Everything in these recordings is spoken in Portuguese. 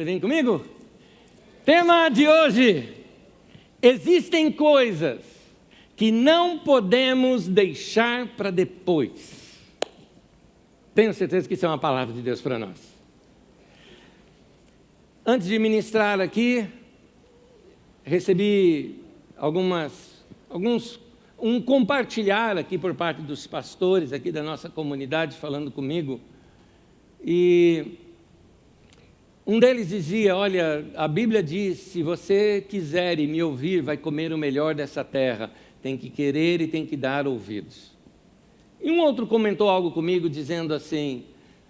Você vem comigo? Tema de hoje: existem coisas que não podemos deixar para depois. Tenho certeza que isso é uma palavra de Deus para nós. Antes de ministrar aqui, recebi um compartilhar aqui por parte dos pastores aqui da nossa comunidade falando comigo. E um deles dizia: olha, a Bíblia diz, se você quiser e me ouvir, vai comer o melhor dessa terra. Tem que querer e tem que dar ouvidos. E um outro comentou algo comigo dizendo assim: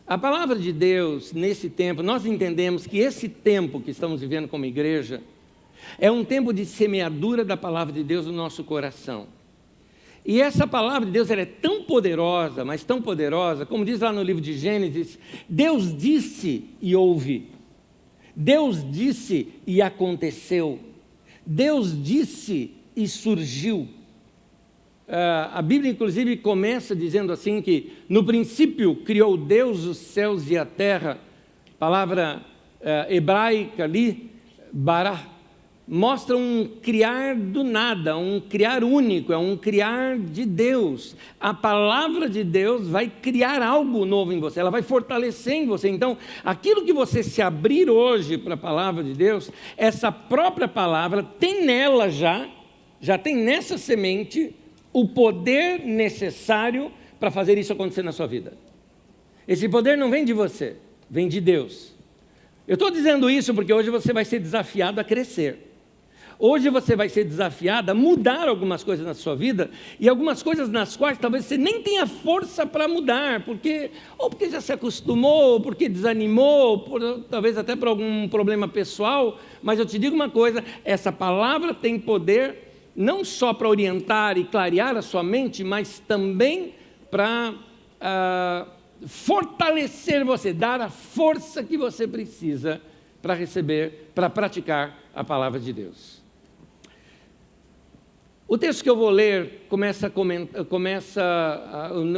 a palavra de Deus nesse tempo, nós entendemos que esse tempo que estamos vivendo como igreja é um tempo de semeadura da palavra de Deus no nosso coração. E essa palavra de Deus ela é tão poderosa, mas tão poderosa, como diz lá no livro de Gênesis: Deus disse e houve. Deus disse e aconteceu. Deus disse e surgiu. A Bíblia inclusive começa dizendo assim que no princípio criou Deus os céus e a terra. Palavra hebraica ali, bará, mostra um criar do nada, um criar único, é um criar de Deus. A palavra de Deus vai criar algo novo em você, ela vai fortalecer em você. Então, aquilo que você se abrir hoje para a palavra de Deus, essa própria palavra tem nela já tem nessa semente o poder necessário para fazer isso acontecer na sua vida. Esse poder não vem de você, vem de Deus. Eu estou dizendo isso porque hoje você vai ser desafiado a crescer. Hoje você vai ser desafiado a mudar algumas coisas na sua vida, e algumas coisas nas quais talvez você nem tenha força para mudar, porque já se acostumou, ou porque desanimou, talvez até por algum problema pessoal. Mas eu te digo uma coisa: essa palavra tem poder não só para orientar e clarear a sua mente, mas também para fortalecer você, dar a força que você precisa para receber, para praticar a palavra de Deus. O texto que eu vou ler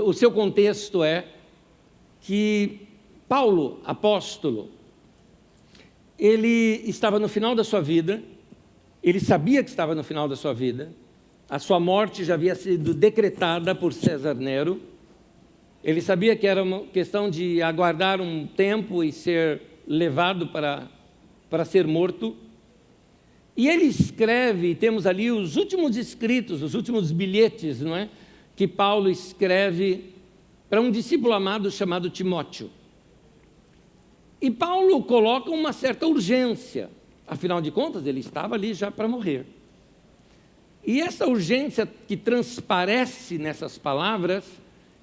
o seu contexto é que Paulo, apóstolo, ele estava no final da sua vida, ele sabia que estava no final da sua vida, a sua morte já havia sido decretada por César Nero, ele sabia que era uma questão de aguardar um tempo e ser levado para ser morto. E ele escreve, e temos ali os últimos escritos, os últimos bilhetes, não é? Que Paulo escreve para um discípulo amado chamado Timóteo. E Paulo coloca uma certa urgência, afinal de contas ele estava ali já para morrer. E essa urgência que transparece nessas palavras,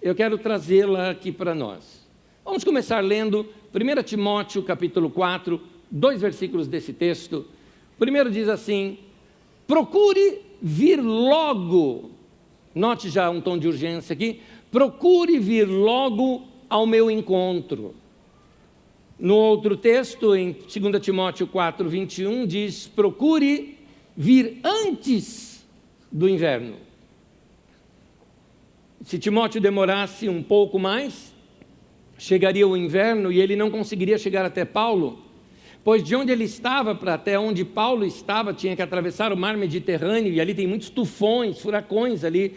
eu quero trazê-la aqui para nós. Vamos começar lendo 1 Timóteo capítulo 4, 2 versículos desse texto. Primeiro diz assim: procure vir logo, note já um tom de urgência aqui, procure vir logo ao meu encontro. No outro texto, em 2 Timóteo 4, 21, diz: procure vir antes do inverno. Se Timóteo demorasse um pouco mais, chegaria o inverno e ele não conseguiria chegar até Paulo, pois de onde ele estava para até onde Paulo estava, tinha que atravessar o mar Mediterrâneo, e ali tem muitos tufões, furacões ali,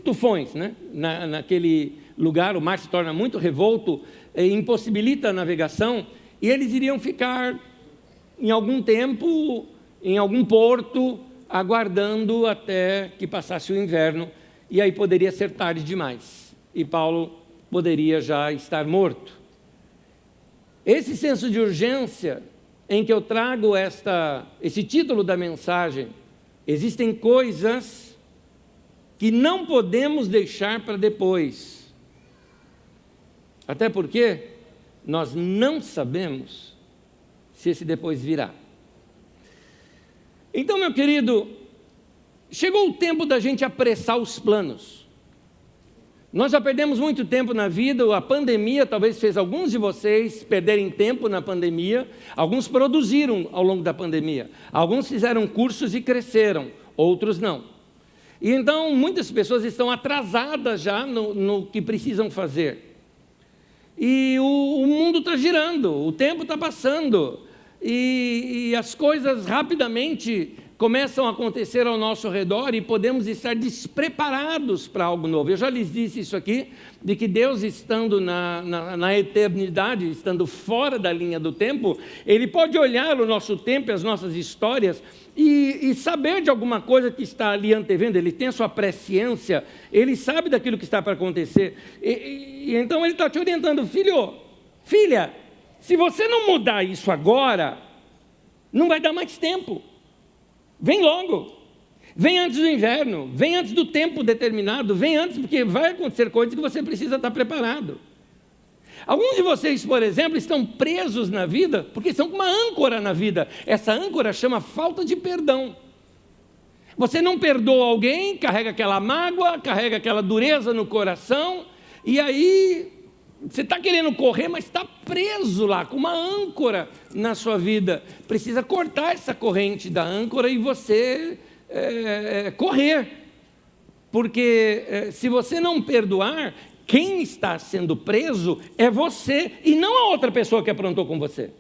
tufões, né? Naquele lugar o mar se torna muito revolto, impossibilita a navegação, e eles iriam ficar em algum tempo, em algum porto, aguardando até que passasse o inverno, e aí poderia ser tarde demais, e Paulo poderia já estar morto. Esse senso de urgência em que eu trago esse título da mensagem: existem coisas que não podemos deixar para depois, até porque nós não sabemos se esse depois virá. Então, meu querido, chegou o tempo da gente apressar os planos. Nós já perdemos muito tempo na vida, a pandemia talvez fez alguns de vocês perderem tempo na pandemia, alguns produziram ao longo da pandemia, alguns fizeram cursos e cresceram, outros não. E então muitas pessoas estão atrasadas já no que precisam fazer. E o mundo está girando, o tempo está passando, e as coisas rapidamente começam a acontecer ao nosso redor e podemos estar despreparados para algo novo. Eu já lhes disse isso aqui, de que Deus, estando na eternidade, estando fora da linha do tempo, Ele pode olhar o nosso tempo e as nossas histórias e saber de alguma coisa que está ali antevendo. Ele tem a sua presciência, Ele sabe daquilo que está para acontecer. E então Ele está te orientando: filho, filha, se você não mudar isso agora, não vai dar mais tempo. Vem logo, vem antes do inverno, vem antes do tempo determinado, vem antes, porque vai acontecer coisas que você precisa estar preparado. Alguns de vocês, por exemplo, estão presos na vida porque estão com uma âncora na vida. Essa âncora chama falta de perdão. Você não perdoa alguém, carrega aquela mágoa, carrega aquela dureza no coração, e aí você está querendo correr, mas está preso lá, com uma âncora na sua vida. Precisa cortar essa corrente da âncora e você correr. Porque se você não perdoar, quem está sendo preso é você e não a outra pessoa que aprontou com você.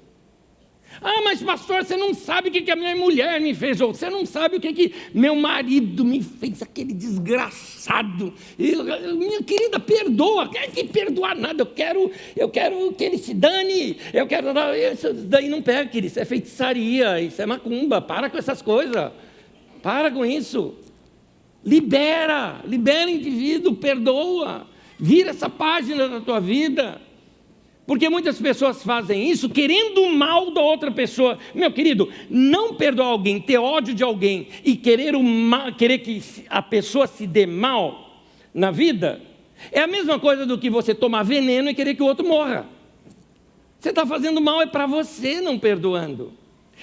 Ah, mas pastor, você não sabe o que a minha mulher me fez, ou você não sabe o que meu marido me fez, aquele desgraçado. Minha querida, perdoa, quer que perdoar nada, eu quero que ele se dane, isso daí não pega, querido, isso é feitiçaria, isso é macumba, para com essas coisas, para com isso, libera o indivíduo, perdoa, vira essa página da tua vida. Porque muitas pessoas fazem isso querendo o mal da outra pessoa. Meu querido, não perdoar alguém, ter ódio de alguém e querer que a pessoa se dê mal na vida, é a mesma coisa do que você tomar veneno e querer que o outro morra. Você está fazendo mal é para você, não perdoando.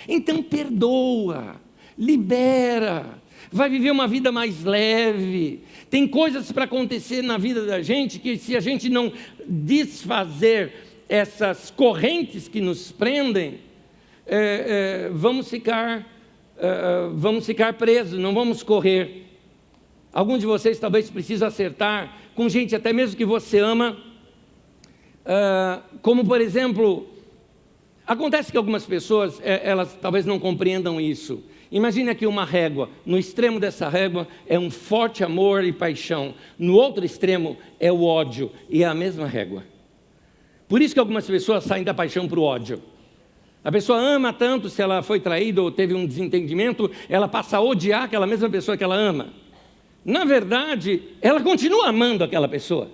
Então perdoa, libera, vai viver uma vida mais leve. Tem coisas para acontecer na vida da gente que, se a gente não desfazer essas correntes que nos prendem, vamos ficar presos, não vamos correr. Alguns de vocês talvez precisem acertar com gente até mesmo que você ama, como por exemplo, acontece que algumas pessoas, elas talvez não compreendam isso. Imagine aqui uma régua, no extremo dessa régua é um forte amor e paixão, no outro extremo é o ódio, e é a mesma régua. Por isso que algumas pessoas saem da paixão para o ódio. A pessoa ama tanto, se ela foi traída ou teve um desentendimento, ela passa a odiar aquela mesma pessoa que ela ama. Na verdade, ela continua amando aquela pessoa,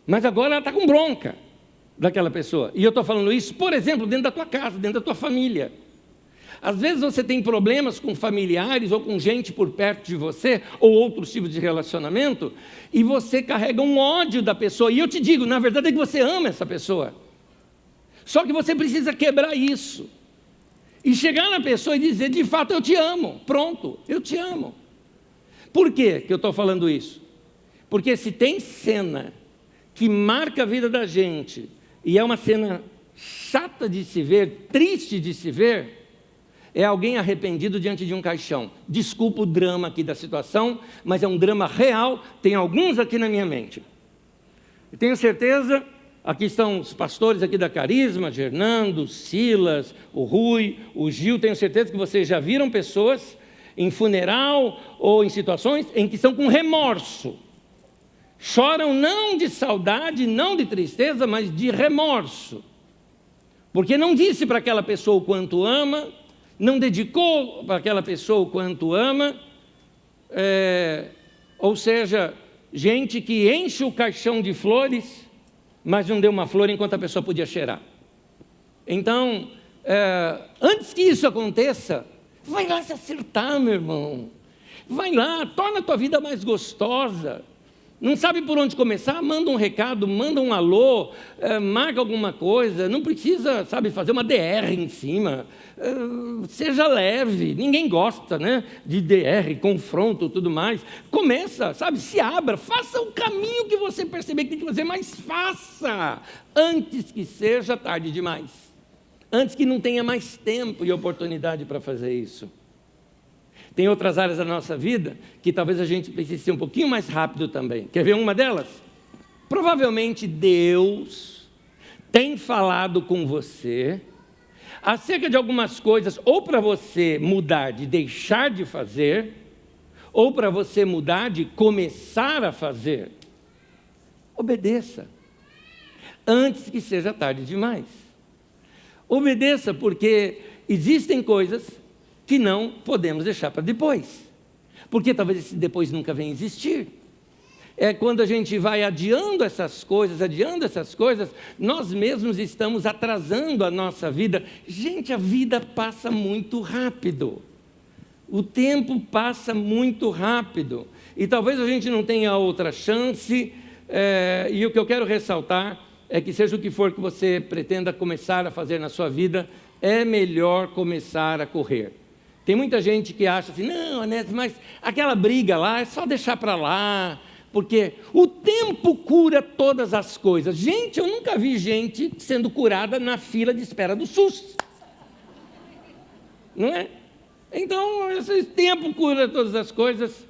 mas agora ela está com bronca daquela pessoa. E eu estou falando isso, por exemplo, dentro da tua casa, dentro da tua família. Às vezes você tem problemas com familiares ou com gente por perto de você, ou outros tipos de relacionamento, e você carrega um ódio da pessoa. E eu te digo, na verdade é que você ama essa pessoa. Só que você precisa quebrar isso. E chegar na pessoa e dizer, de fato, eu te amo. Pronto, eu te amo. Por quê que eu estou falando isso? Porque se tem cena que marca a vida da gente, e é uma cena chata de se ver, triste de se ver, é alguém arrependido diante de um caixão. Desculpa o drama aqui da situação, mas é um drama real, tem alguns aqui na minha mente. Eu tenho certeza, aqui estão os pastores aqui da Carisma, Hernando, Silas, o Rui, o Gil, tenho certeza que vocês já viram pessoas em funeral ou em situações em que estão com remorso. Choram não de saudade, não de tristeza, mas de remorso. Porque não disse para aquela pessoa o quanto ama, não dedicou para aquela pessoa o quanto ama, ou seja, gente que enche o caixão de flores, mas não deu uma flor enquanto a pessoa podia cheirar. Então, antes que isso aconteça, vai lá se acertar, meu irmão. Vai lá, torna a tua vida mais gostosa. Não sabe por onde começar? Manda um recado, manda um alô, marca alguma coisa. Não precisa, fazer uma DR em cima. Seja leve, ninguém gosta, né, de DR, confronto, tudo mais. Começa, se abra, faça o caminho que você perceber que tem que fazer, mas faça, antes que seja tarde demais. Antes que não tenha mais tempo e oportunidade para fazer isso. Tem outras áreas da nossa vida que talvez a gente precise ser um pouquinho mais rápido também. Quer ver uma delas? Provavelmente Deus tem falado com você acerca de algumas coisas, ou para você mudar de deixar de fazer, ou para você mudar de começar a fazer. Obedeça, antes que seja tarde demais. Obedeça, porque existem coisas que não podemos deixar para depois, porque talvez esse depois nunca venha existir. É quando a gente vai adiando essas coisas, nós mesmos estamos atrasando a nossa vida. Gente, a vida passa muito rápido. O tempo passa muito rápido. E talvez a gente não tenha outra chance. E o que eu quero ressaltar é que seja o que for que você pretenda começar a fazer na sua vida, é melhor começar a correr. Tem muita gente que acha assim, não, Onésimo, mas aquela briga lá é só deixar para lá, porque o tempo cura todas as coisas. Gente, eu nunca vi gente sendo curada na fila de espera do SUS. Não é? Então, esse tempo cura todas as coisas.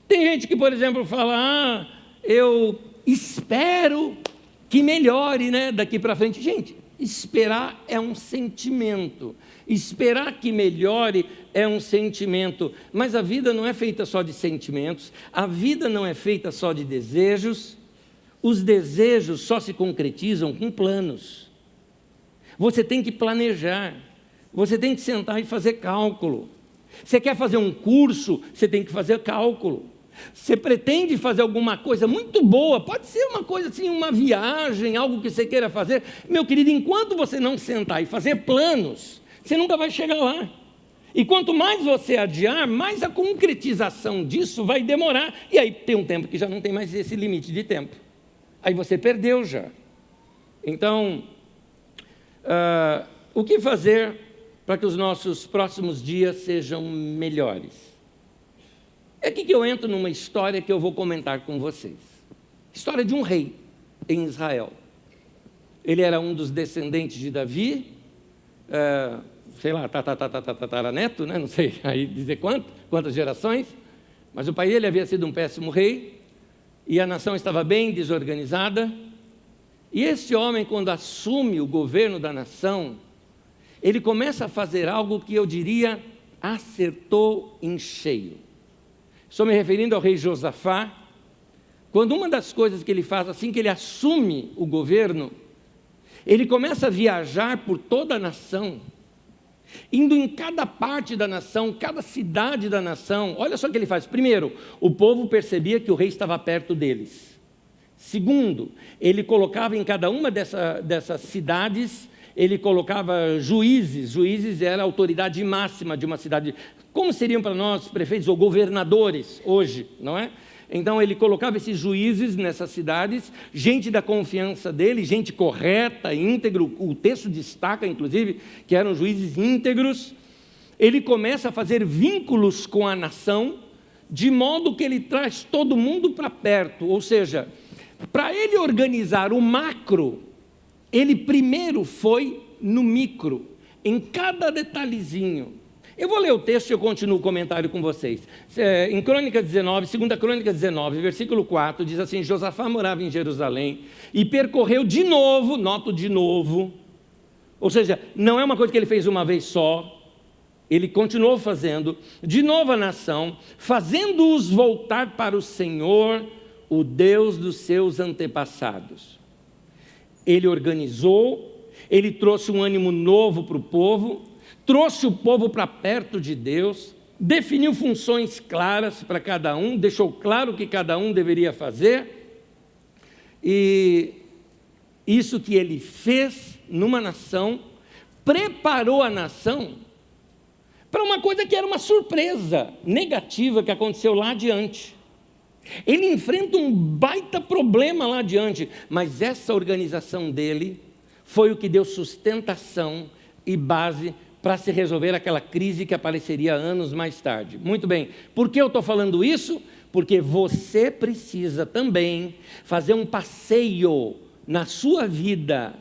Tem gente que, por exemplo, fala, eu espero que melhore, né, daqui para frente. Gente, esperar é um sentimento. Esperar que melhore é um sentimento, mas a vida não é feita só de sentimentos, a vida não é feita só de desejos, os desejos só se concretizam com planos. Você tem que planejar, você tem que sentar e fazer cálculo. Você quer fazer um curso, você tem que fazer cálculo. Você pretende fazer alguma coisa muito boa, pode ser uma coisa assim, uma viagem, algo que você queira fazer. Meu querido, enquanto você não sentar e fazer planos, você nunca vai chegar lá. E quanto mais você adiar, mais a concretização disso vai demorar. E aí tem um tempo que já não tem mais esse limite de tempo. Aí você perdeu já. Então, o que fazer para que os nossos próximos dias sejam melhores? É aqui que eu entro numa história que eu vou comentar com vocês. História de um rei em Israel. Ele era um dos descendentes de Davi, sei lá, tataraneto, né? Não sei aí dizer quantas gerações, mas o pai dele havia sido um péssimo rei, e a nação estava bem desorganizada, e este homem, quando assume o governo da nação, ele começa a fazer algo que eu diria, acertou em cheio. Estou me referindo ao rei Josafá, quando uma das coisas que ele faz, assim que ele assume o governo, ele começa a viajar por toda a nação, indo em cada parte da nação, cada cidade da nação. Olha só o que ele faz. Primeiro, o povo percebia que o rei estava perto deles. Segundo, ele colocava em cada uma dessas cidades, ele colocava juízes. Juízes era a autoridade máxima de uma cidade. Como seriam para nós prefeitos ou governadores hoje, não é? Então ele colocava esses juízes nessas cidades, gente da confiança dele, gente correta, íntegro. O texto destaca, inclusive, que eram juízes íntegros. Ele começa a fazer vínculos com a nação, de modo que ele traz todo mundo para perto. Ou seja, para ele organizar o macro, ele primeiro foi no micro, em cada detalhezinho. Eu vou ler o texto e eu continuo o comentário com vocês. Em Crônica 19, 2 Crônica 19, versículo 4, diz assim: Josafá morava em Jerusalém e percorreu de novo, noto de novo, ou seja, não é uma coisa que ele fez uma vez só, ele continuou fazendo, de novo a nação, fazendo-os voltar para o Senhor, o Deus dos seus antepassados. Ele organizou, ele trouxe um ânimo novo para o povo, trouxe o povo para perto de Deus, definiu funções claras para cada um, deixou claro o que cada um deveria fazer, e isso que ele fez numa nação, preparou a nação para uma coisa que era uma surpresa negativa que aconteceu lá adiante. Ele enfrenta um baita problema lá adiante, mas essa organização dele foi o que deu sustentação e base para se resolver aquela crise que apareceria anos mais tarde. Muito bem, por que eu estou falando isso? Porque você precisa também fazer um passeio na sua vida,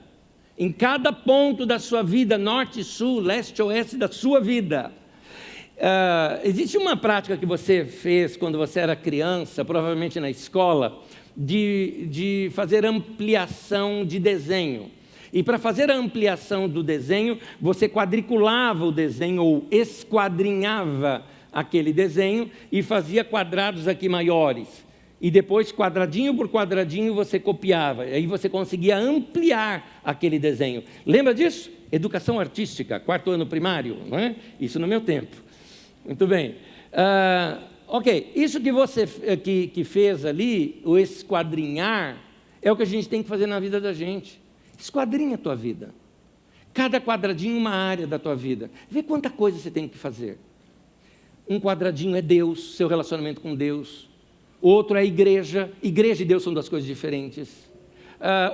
em cada ponto da sua vida, norte, sul, leste, oeste da sua vida. Existe uma prática que você fez quando você era criança, provavelmente na escola, de fazer ampliação de desenho. E para fazer a ampliação do desenho, você quadriculava o desenho ou esquadrinhava aquele desenho e fazia quadrados aqui maiores. E depois, quadradinho por quadradinho, você copiava. Aí você conseguia ampliar aquele desenho. Lembra disso? Educação artística, 4º ano primário, não é? Isso no meu tempo. Muito bem. Ok, isso que você que fez ali, o esquadrinhar, é o que a gente tem que fazer na vida da gente. Esquadrinha a tua vida. Cada quadradinho uma área da tua vida. Vê quanta coisa você tem que fazer. Um quadradinho é Deus, seu relacionamento com Deus. Outro é a igreja. Igreja e Deus são duas coisas diferentes.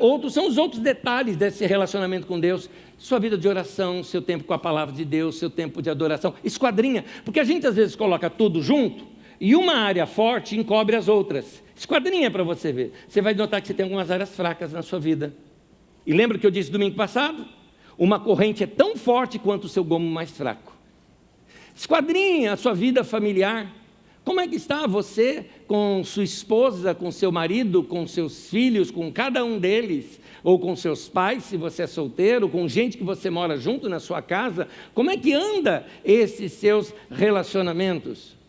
Outros são os outros detalhes desse relacionamento com Deus. Sua vida de oração, seu tempo com a palavra de Deus, seu tempo de adoração. Esquadrinha, porque a gente às vezes coloca tudo junto e uma área forte encobre as outras. Esquadrinha para você ver. Você vai notar que você tem algumas áreas fracas na sua vida. E lembra que eu disse domingo passado? Uma corrente é tão forte quanto o seu gomo mais fraco. Esquadrinha a sua vida familiar. Como é que está você com sua esposa, com seu marido, com seus filhos, com cada um deles, ou com seus pais, se você é solteiro, com gente que você mora junto na sua casa? Como é que anda esses seus relacionamentos?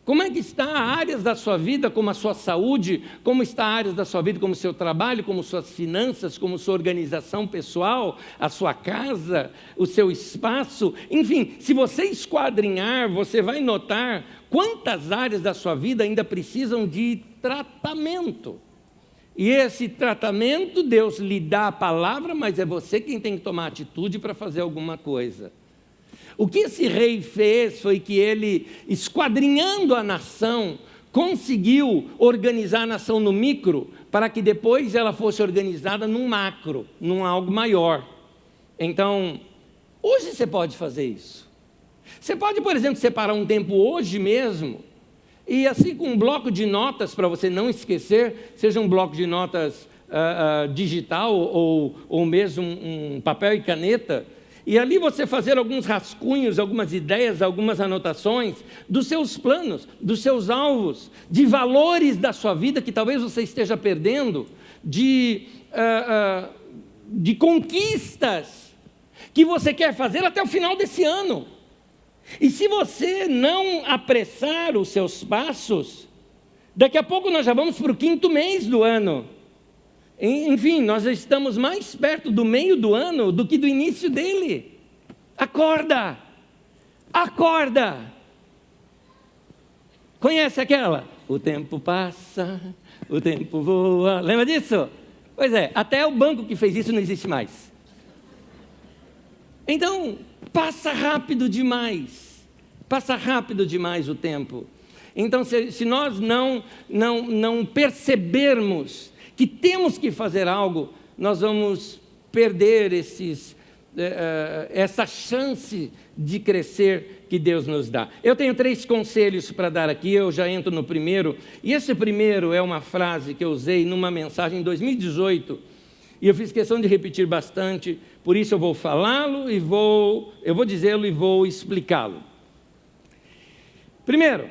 Como é que está áreas da sua vida, como a sua saúde, como está áreas da sua vida, como o seu trabalho, como suas finanças, como sua organização pessoal, a sua casa, o seu espaço? Enfim, se você esquadrinhar, você vai notar quantas áreas da sua vida ainda precisam de tratamento. E esse tratamento, Deus lhe dá a palavra, mas é você quem tem que tomar atitude para fazer alguma coisa. O que esse rei fez foi que ele, esquadrinhando a nação, conseguiu organizar a nação no micro, para que depois ela fosse organizada num macro, num algo maior. Então, hoje você pode fazer isso. Você pode, por exemplo, separar um tempo hoje mesmo, e assim com um bloco de notas, para você não esquecer, seja um bloco de notas digital, ou mesmo um papel e caneta, e ali você fazer alguns rascunhos, algumas ideias, algumas anotações dos seus planos, dos seus alvos, de valores da sua vida que talvez você esteja perdendo, de conquistas que você quer fazer até o final desse ano. E se você não apressar os seus passos, daqui a pouco nós já vamos para o 5º mês do ano. Enfim, nós já estamos mais perto do meio do ano do que do início dele. Acorda! Acorda! Conhece aquela? O tempo passa, o tempo voa. Lembra disso? Pois é, até o banco que fez isso não existe mais. Então, passa rápido demais. Passa rápido demais o tempo. Então, se nós não percebermos que temos que fazer algo, nós vamos perder essa chance de crescer que Deus nos dá. Eu tenho 3 conselhos para dar aqui, eu já entro no primeiro, e esse primeiro é uma frase que eu usei numa mensagem em 2018, e eu fiz questão de repetir bastante, por isso eu vou falá-lo, eu vou dizê-lo e vou explicá-lo. Primeiro,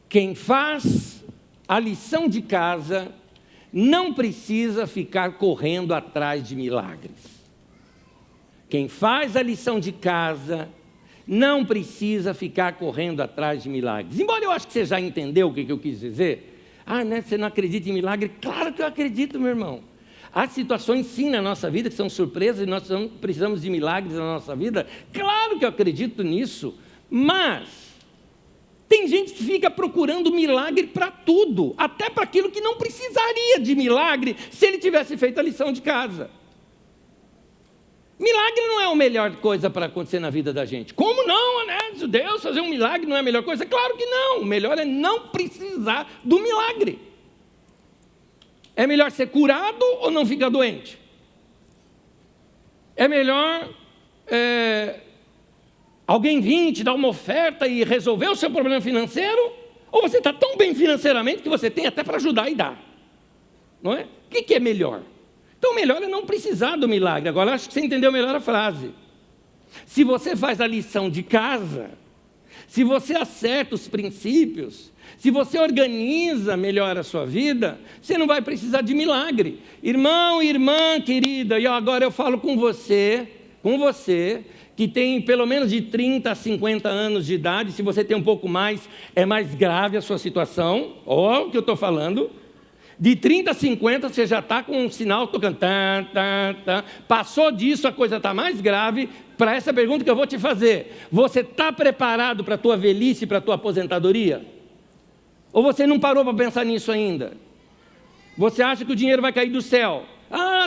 quem faz a lição de casa não precisa ficar correndo atrás de milagres. Quem faz a lição de casa não precisa ficar correndo atrás de milagres. Embora eu acho que você já entendeu o que eu quis dizer. Né, você não acredita em milagre? Claro que eu acredito, meu irmão. Há situações sim na nossa vida que são surpresas e nós precisamos de milagres na nossa vida. Claro que eu acredito nisso, mas tem gente que fica procurando milagre para tudo, até para aquilo que não precisaria de milagre se ele tivesse feito a lição de casa. Milagre não é a melhor coisa para acontecer na vida da gente. Como não, né? Deus fazer um milagre não é a melhor coisa? Claro que não. O melhor é não precisar do milagre. É melhor ser curado ou não ficar doente? É melhor alguém vir te dar uma oferta e resolver o seu problema financeiro? Ou você está tão bem financeiramente que você tem até para ajudar e dar? Não é? O que é melhor? Então, o melhor é não precisar do milagre. Agora, acho que você entendeu melhor a frase. Se você faz a lição de casa, se você acerta os princípios, Se você organiza melhor a sua vida, você não vai precisar de milagre. Irmão, irmã querida, e agora eu falo com você, que tem pelo menos de 30 a 50 anos de idade. Se você tem um pouco mais, é mais grave a sua situação. Olha o que eu estou falando. De 30 a 50, você já está com um sinal tocando. Passou disso, a coisa está mais grave. Para essa pergunta que eu vou te fazer: você está preparado para a tua velhice, para a tua aposentadoria? Ou você não parou para pensar nisso ainda? Você acha que o dinheiro vai cair do céu?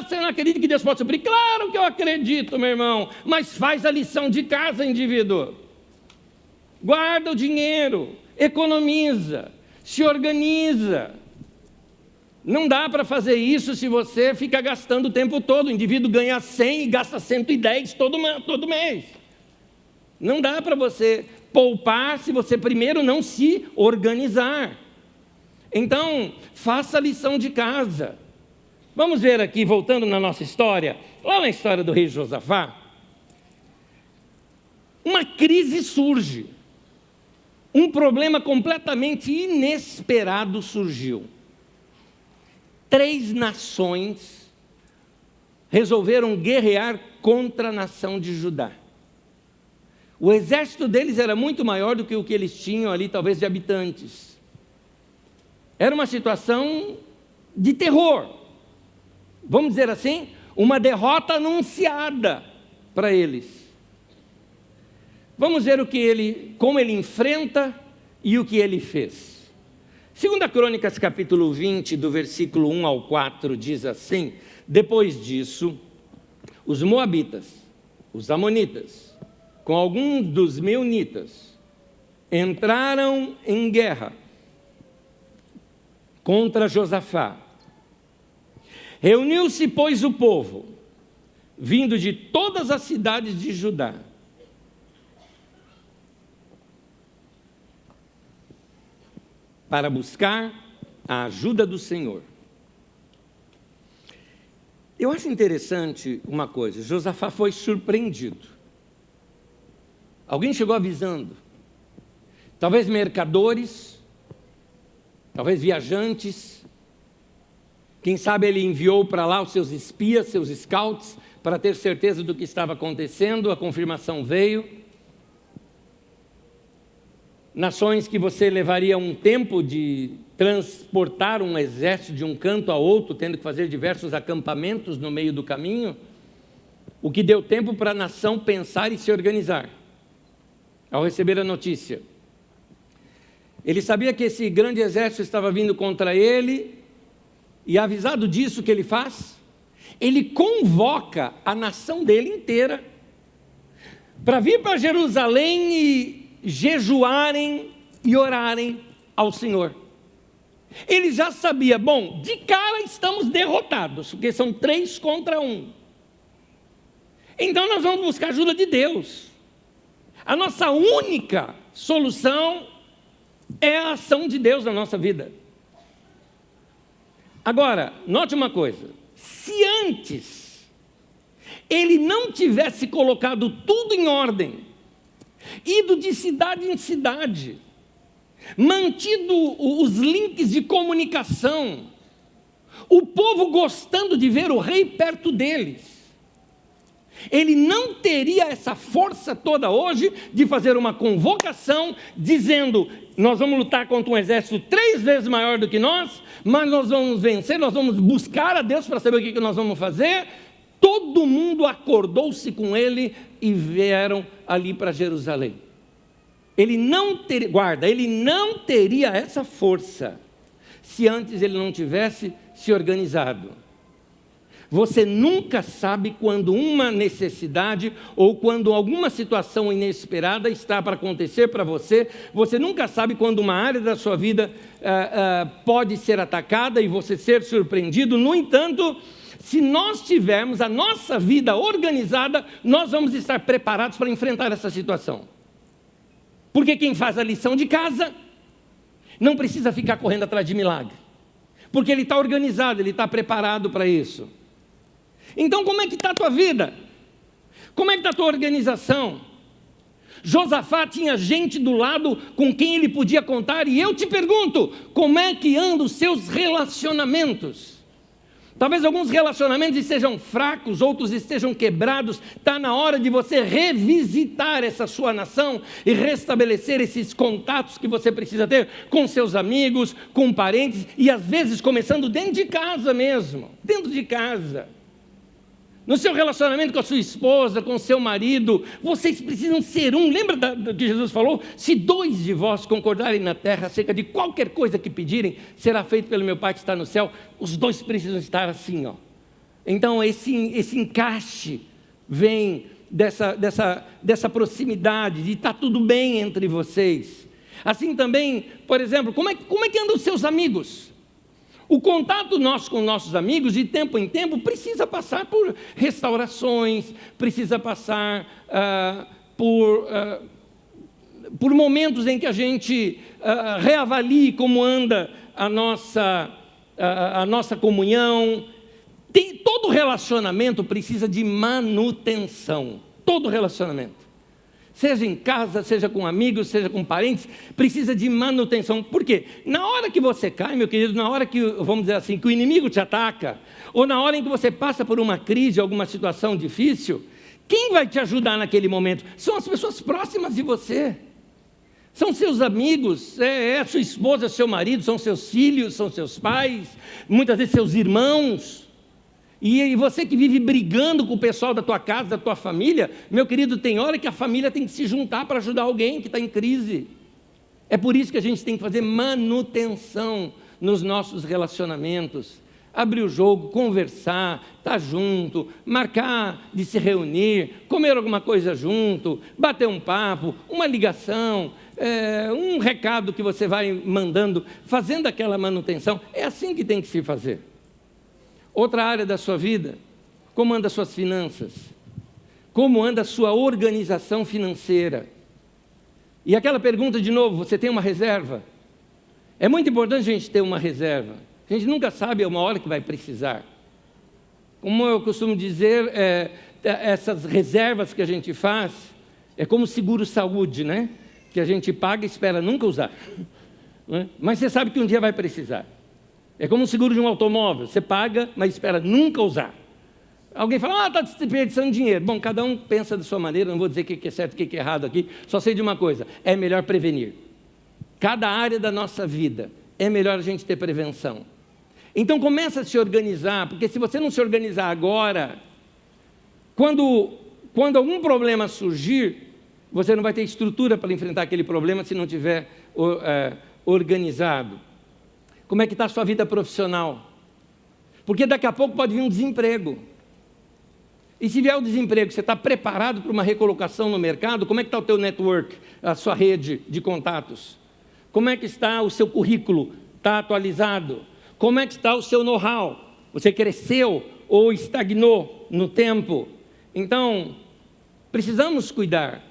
Você não acredita que Deus pode suprir? Claro que eu acredito, meu irmão. Mas faz a lição de casa, indivíduo. Guarda o dinheiro, economiza, se organiza. Não dá para fazer isso se você fica gastando o tempo todo. O indivíduo ganha 100 e gasta 110 todo mês. Não dá para você poupar se você primeiro não se organizar. Então, faça a lição de casa. Vamos ver aqui, voltando na nossa história, lá na história do rei Josafá, uma crise surge. Um problema completamente inesperado surgiu. 3 nações resolveram guerrear contra a nação de Judá. O exército deles era muito maior do que o que eles tinham ali, talvez, de habitantes. Era uma situação de terror. Vamos dizer assim, uma derrota anunciada para eles. Vamos ver como ele enfrenta e o que ele fez. 2 Crônicas, capítulo 20, do versículo 1 ao 4, diz assim: depois disso, os moabitas, os amonitas, com alguns dos meunitas, entraram em guerra contra Josafá. Reuniu-se, pois, o povo, vindo de todas as cidades de Judá, para buscar a ajuda do Senhor. Eu acho interessante uma coisa: Josafá foi surpreendido. Alguém chegou avisando. Talvez mercadores, talvez viajantes. Quem sabe ele enviou para lá os seus espias, seus scouts, para ter certeza do que estava acontecendo. A confirmação veio. Nações que você levaria um tempo de transportar um exército de um canto a outro, tendo que fazer diversos acampamentos no meio do caminho, o que deu tempo para a nação pensar e se organizar. Ao receber a notícia, ele sabia que esse grande exército estava vindo contra ele, e avisado disso, o que ele faz? Ele convoca a nação dele inteira para vir para Jerusalém e jejuarem e orarem ao Senhor. Ele já sabia, bom, de cara estamos derrotados, porque são 3 contra 1. Então nós vamos buscar a ajuda de Deus. A nossa única solução é a ação de Deus na nossa vida. Agora, note uma coisa: se antes ele não tivesse colocado tudo em ordem, ido de cidade em cidade, mantido os links de comunicação, o povo gostando de ver o rei perto deles, ele não teria essa força toda hoje de fazer uma convocação dizendo: nós vamos lutar contra um exército 3 vezes maior do que nós, mas nós vamos vencer, nós vamos buscar a Deus para saber o que nós vamos fazer. Todo mundo acordou-se com ele e vieram ali para Jerusalém. Ele não teria essa força se antes ele não tivesse se organizado. Você nunca sabe quando uma necessidade ou quando alguma situação inesperada está para acontecer para você. Você nunca sabe quando uma área da sua vida pode ser atacada e você ser surpreendido. No entanto, se nós tivermos a nossa vida organizada, nós vamos estar preparados para enfrentar essa situação. Porque quem faz a lição de casa não precisa ficar correndo atrás de milagre. Porque ele está organizado, ele está preparado para isso. Então, como é que está a tua vida? Como é que está a tua organização? Josafá tinha gente do lado com quem ele podia contar, e eu te pergunto, como é que andam os seus relacionamentos? Talvez alguns relacionamentos estejam fracos, outros estejam quebrados. Está na hora de você revisitar essa sua nação e restabelecer esses contatos que você precisa ter com seus amigos, com parentes, e às vezes começando dentro de casa mesmo, dentro de casa. No seu relacionamento com a sua esposa, com o seu marido, vocês precisam ser um. Lembra do que Jesus falou? Se 2 de vós concordarem na terra acerca de qualquer coisa que pedirem, será feito pelo meu Pai que está no céu. Os 2 precisam estar assim, ó. Então esse encaixe vem dessa proximidade, de estar tudo bem entre vocês. Assim também, por exemplo, como é que andam os seus amigos? O contato nosso com nossos amigos, de tempo em tempo, precisa passar por restaurações, precisa passar por momentos em que a gente reavalie como anda a nossa comunhão. Todo relacionamento precisa de manutenção, todo relacionamento. Seja em casa, seja com amigos, seja com parentes, precisa de manutenção. Por quê? Na hora que você cai, meu querido, na hora que, vamos dizer assim, que o inimigo te ataca, ou na hora em que você passa por uma crise, alguma situação difícil, quem vai te ajudar naquele momento? São as pessoas próximas de você. São seus amigos, é a sua esposa, seu marido, são seus filhos, são seus pais, muitas vezes seus irmãos. E você que vive brigando com o pessoal da tua casa, da tua família, meu querido, tem hora que a família tem que se juntar para ajudar alguém que está em crise. É por isso que a gente tem que fazer manutenção nos nossos relacionamentos. Abrir o jogo, conversar, estar junto, marcar de se reunir, comer alguma coisa junto, bater um papo, uma ligação, um recado que você vai mandando, fazendo aquela manutenção. É assim que tem que se fazer. Outra área da sua vida, como anda as suas finanças? Como anda a sua organização financeira? E aquela pergunta de novo, você tem uma reserva? É muito importante a gente ter uma reserva. A gente nunca sabe uma hora que vai precisar. Como eu costumo dizer, essas reservas que a gente faz, é como seguro-saúde, né? Que a gente paga e espera nunca usar. Né? Mas você sabe que um dia vai precisar. É como um seguro de um automóvel, você paga, mas espera nunca usar. Alguém fala, está desperdiçando dinheiro. Bom, cada um pensa da sua maneira, não vou dizer o que é certo e o que é errado aqui, só sei de uma coisa, é melhor prevenir. Cada área da nossa vida, é melhor a gente ter prevenção. Então começa a se organizar, porque se você não se organizar agora, quando algum problema surgir, você não vai ter estrutura para enfrentar aquele problema se não tiver organizado. Como é que está a sua vida profissional? Porque daqui a pouco pode vir um desemprego. E se vier o desemprego, você está preparado para uma recolocação no mercado? Como é que está o teu network, a sua rede de contatos? Como é que está o seu currículo? Está atualizado? Como é que está o seu know-how? Você cresceu ou estagnou no tempo? Então, precisamos cuidar.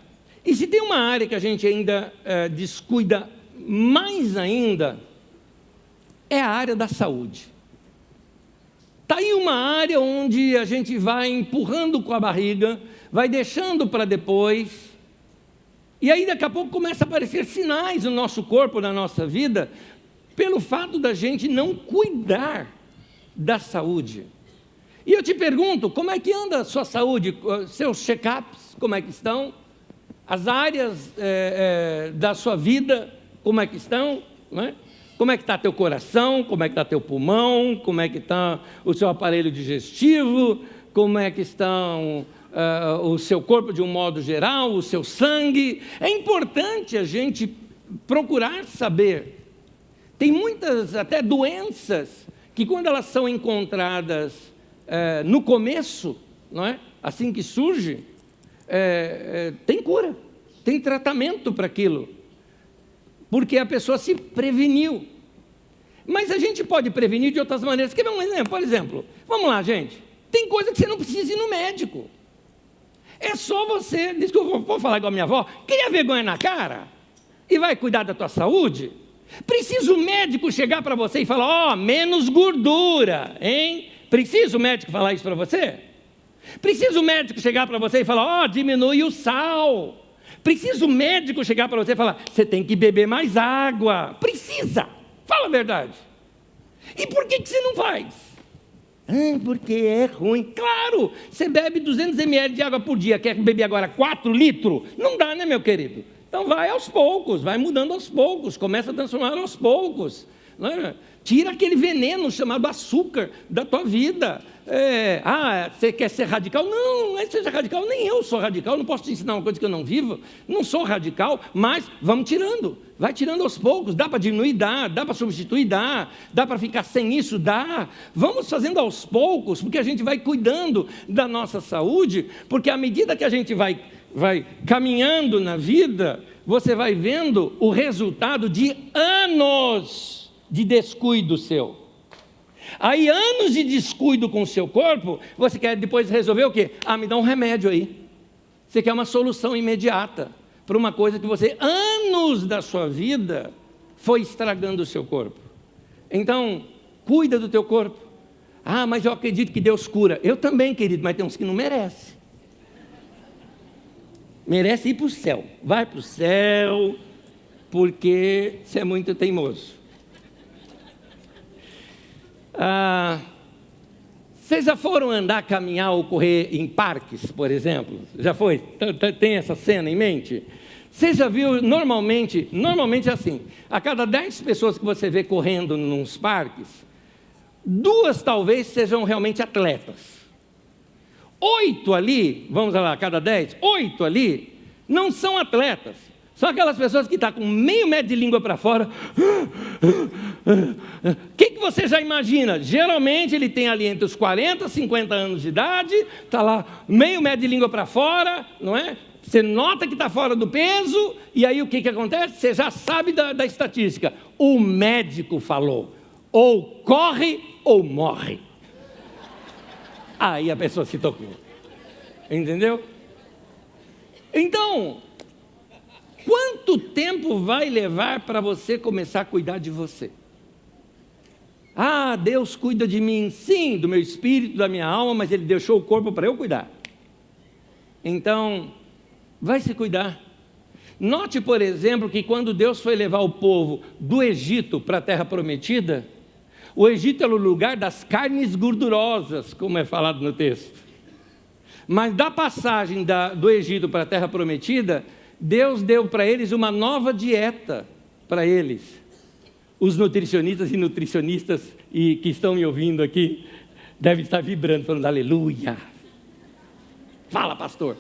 E se tem uma área que a gente ainda descuida mais ainda, é a área da saúde. Está aí uma área onde a gente vai empurrando com a barriga, vai deixando para depois, e aí daqui a pouco começa a aparecer sinais no nosso corpo, na nossa vida, pelo fato da gente não cuidar da saúde. E eu te pergunto, como é que anda a sua saúde, seus check-ups, como é que estão? As áreas da sua vida, como é que estão? Não é? Como é que está teu coração, como é que está teu pulmão, como é que está o seu aparelho digestivo, como é que está o seu corpo de um modo geral, o seu sangue. É importante a gente procurar saber. Tem muitas até doenças que quando elas são encontradas no começo, não é? Assim que surge, tem cura, tem tratamento para aquilo, porque a pessoa se preveniu. Mas a gente pode prevenir de outras maneiras. Quer ver um exemplo? Por exemplo, vamos lá, gente. Tem coisa que você não precisa ir no médico. É só você, diz que eu vou falar igual a minha avó, cria vergonha na cara e vai cuidar da tua saúde. Precisa o médico chegar para você e falar, menos gordura, hein? Precisa o médico falar isso para você? Precisa o médico chegar para você e falar, diminui o sal. Precisa o médico chegar para você e falar, você tem que beber mais água. Precisa, fala a verdade. E por que você não faz? Porque é ruim. Claro, você bebe 200 ml de água por dia, quer beber agora 4 litros? Não dá, né, meu querido? Então vai aos poucos, vai mudando aos poucos, começa a transformar aos poucos. Né? Tira aquele veneno chamado açúcar da tua vida. Você quer ser radical? Não é que seja radical, nem eu sou radical, não posso te ensinar uma coisa que eu não vivo, não sou radical, mas vamos tirando, vai tirando aos poucos, dá para diminuir, dá para substituir, dá para ficar sem isso, dá, vamos fazendo aos poucos, porque a gente vai cuidando da nossa saúde, porque à medida que a gente vai caminhando na vida, você vai vendo o resultado de anos de descuido seu. Aí, anos de descuido com o seu corpo, você quer depois resolver o quê? Me dá um remédio aí. Você quer uma solução imediata para uma coisa que você, anos da sua vida, foi estragando o seu corpo. Então, cuida do teu corpo. Mas eu acredito que Deus cura. Eu também, querido, mas tem uns que não merecem. Merece ir para o céu. Vai para o céu, porque você é muito teimoso. Vocês já foram andar, caminhar ou correr em parques, por exemplo? Já foi? Tem essa cena em mente? Você já viu, normalmente é assim, a cada 10 pessoas que você vê correndo nos parques, 2 talvez sejam realmente atletas. 8 ali, vamos lá, a cada 10, 8 ali, não são atletas. São aquelas pessoas que estão com meio metro de língua para fora. O que você já imagina? Geralmente ele tem ali entre os 40 e 50 anos de idade, está lá meio metro de língua para fora, não é? Você nota que está fora do peso, e aí o que acontece? Você já sabe da estatística. O médico falou, ou corre ou morre. Aí a pessoa se tocou. Entendeu? Então, quanto tempo vai levar para você começar a cuidar de você? Deus cuida de mim, sim, do meu espírito, da minha alma, mas Ele deixou o corpo para eu cuidar. Então, vai se cuidar. Note, por exemplo, que quando Deus foi levar o povo do Egito para a terra prometida, o Egito era o lugar das carnes gordurosas, como é falado no texto. Mas da passagem do Egito para a terra prometida, Deus deu para eles uma nova dieta para eles. Os nutricionistas e nutricionistas que estão me ouvindo aqui devem estar vibrando, falando aleluia. Fala, pastor.